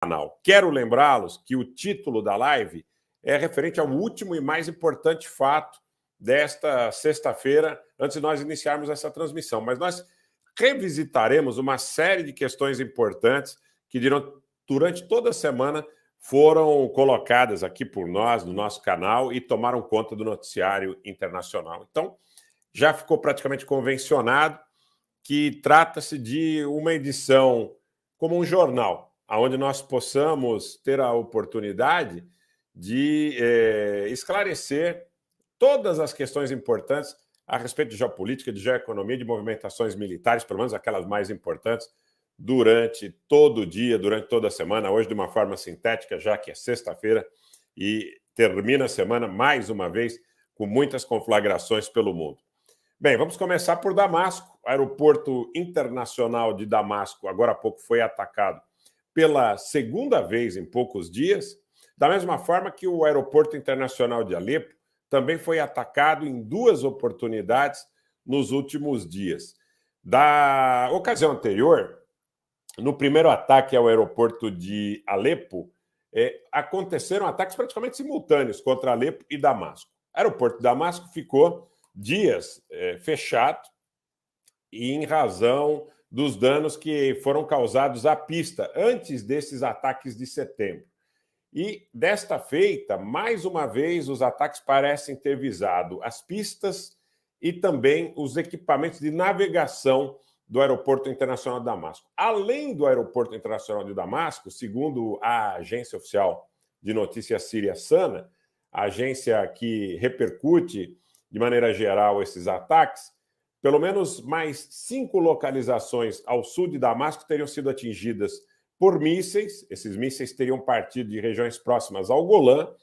canal. Quero lembrá-los que o título da live é referente ao último e mais importante fato desta sexta-feira, antes de nós iniciarmos essa transmissão. Mas nós revisitaremos uma série de questões importantes que durante toda a semana foram colocadas aqui por nós, no nosso canal, e tomaram conta do noticiário internacional. Então, já ficou praticamente convencionado que trata-se de uma edição como um jornal, onde nós possamos ter a oportunidade de esclarecer todas as questões importantes a respeito de geopolítica, de geoeconomia, de movimentações militares, pelo menos aquelas mais importantes, durante todo o dia, durante toda a semana, hoje de uma forma sintética, já que é sexta-feira, e termina a semana, mais uma vez, com muitas conflagrações pelo mundo. Bem, vamos começar por Damasco. O aeroporto internacional de Damasco, agora há pouco, foi atacado pela segunda vez em poucos dias, da mesma forma que o aeroporto internacional de Alepo também foi atacado em duas oportunidades nos últimos dias. Da ocasião anterior, no primeiro ataque ao aeroporto de Alepo, aconteceram ataques praticamente simultâneos contra Alepo e Damasco. O aeroporto de Damasco ficou dias fechado e em razão dos danos que foram causados à pista antes desses ataques de setembro. E, desta feita, mais uma vez, os ataques parecem ter visado as pistas e também os equipamentos de navegação do Aeroporto Internacional de Damasco. Além do Aeroporto Internacional de Damasco, segundo a agência oficial de notícias síria SANA, a agência que repercute de maneira geral esses ataques, pelo menos mais 5 localizações ao sul de Damasco teriam sido atingidas por mísseis. Esses mísseis teriam partido de regiões próximas ao Golã,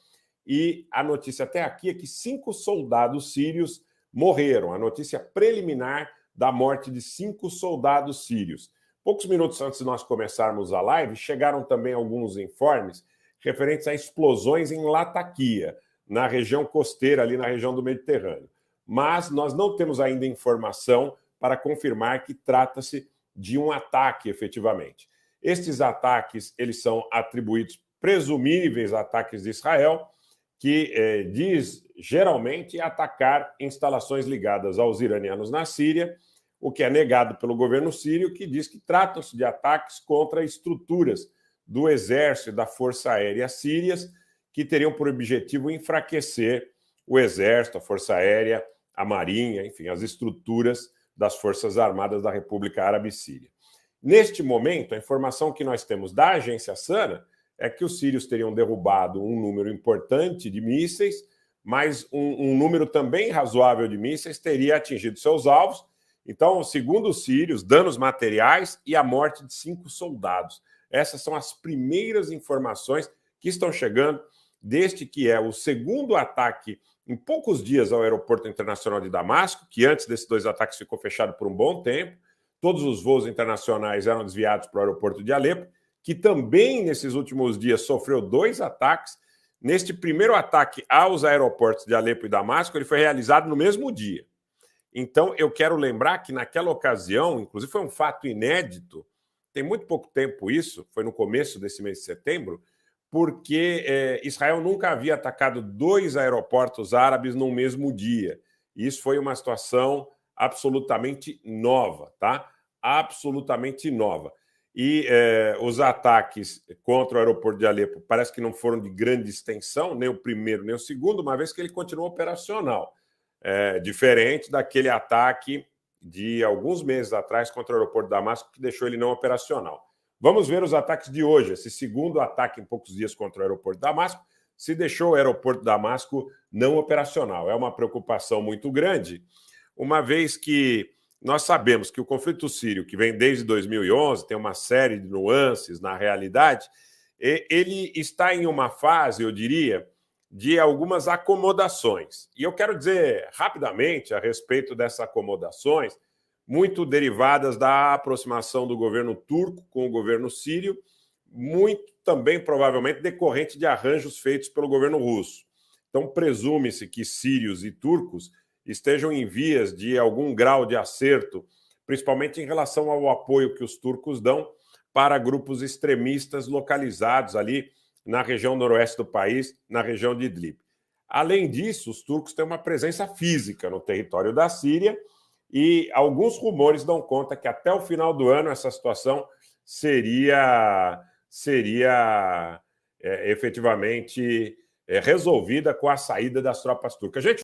e a notícia até aqui é que 5 soldados sírios morreram. A notícia preliminar da morte de 5 soldados sírios. Poucos minutos antes de nós começarmos a live, chegaram também alguns informes referentes a explosões em Latakia, na região costeira, ali na região do Mediterrâneo. Mas nós não temos ainda informação para confirmar que trata-se de um ataque, efetivamente. Estes ataques, eles são atribuídos presumíveis ataques de Israel, que diz, geralmente, atacar instalações ligadas aos iranianos na Síria, o que é negado pelo governo sírio, que diz que tratam-se de ataques contra estruturas do exército e da força aérea sírias, que teriam por objetivo enfraquecer o exército, a força aérea, a marinha, enfim, as estruturas das forças armadas da República Árabe Síria. Neste momento, a informação que nós temos da agência SANA é que os sírios teriam derrubado um número importante de mísseis, mas um número também razoável de mísseis teria atingido seus alvos. Então, segundo os sírios, danos materiais e a morte de 5 soldados. Essas são as primeiras informações que estão chegando deste que é o segundo ataque em poucos dias ao Aeroporto Internacional de Damasco, que antes desses 2 ataques ficou fechado por um bom tempo. Todos os voos internacionais eram desviados para o aeroporto de Alepo, que também, nesses últimos dias, sofreu 2 ataques. Neste primeiro ataque aos aeroportos de Alepo e Damasco, ele foi realizado no mesmo dia. Então, eu quero lembrar que naquela ocasião, inclusive foi um fato inédito, tem muito pouco tempo isso, foi no começo desse mês de setembro, porque Israel nunca havia atacado 2 aeroportos árabes no mesmo dia. Isso foi uma situação absolutamente nova, tá? Absolutamente nova. E os ataques contra o aeroporto de Alepo parece que não foram de grande extensão, nem o primeiro nem o segundo, uma vez que ele continua operacional. Diferente daquele ataque de alguns meses atrás contra o aeroporto de Damasco, que deixou ele não operacional. Vamos ver os ataques de hoje. Esse segundo ataque em poucos dias contra o aeroporto de Damasco se deixou o aeroporto de Damasco não operacional. É uma preocupação muito grande, uma vez que nós sabemos que o conflito sírio, que vem desde 2011, tem uma série de nuances na realidade, ele está em uma fase, eu diria, de algumas acomodações. E eu quero dizer rapidamente a respeito dessas acomodações, muito derivadas da aproximação do governo turco com o governo sírio, muito também provavelmente decorrente de arranjos feitos pelo governo russo. Então, presume-se que sírios e turcos estejam em vias de algum grau de acerto, principalmente em relação ao apoio que os turcos dão para grupos extremistas localizados ali na região noroeste do país, na região de Idlib. Além disso, os turcos têm uma presença física no território da Síria e alguns rumores dão conta que até o final do ano essa situação seria efetivamente resolvida com a saída das tropas turcas. Gente,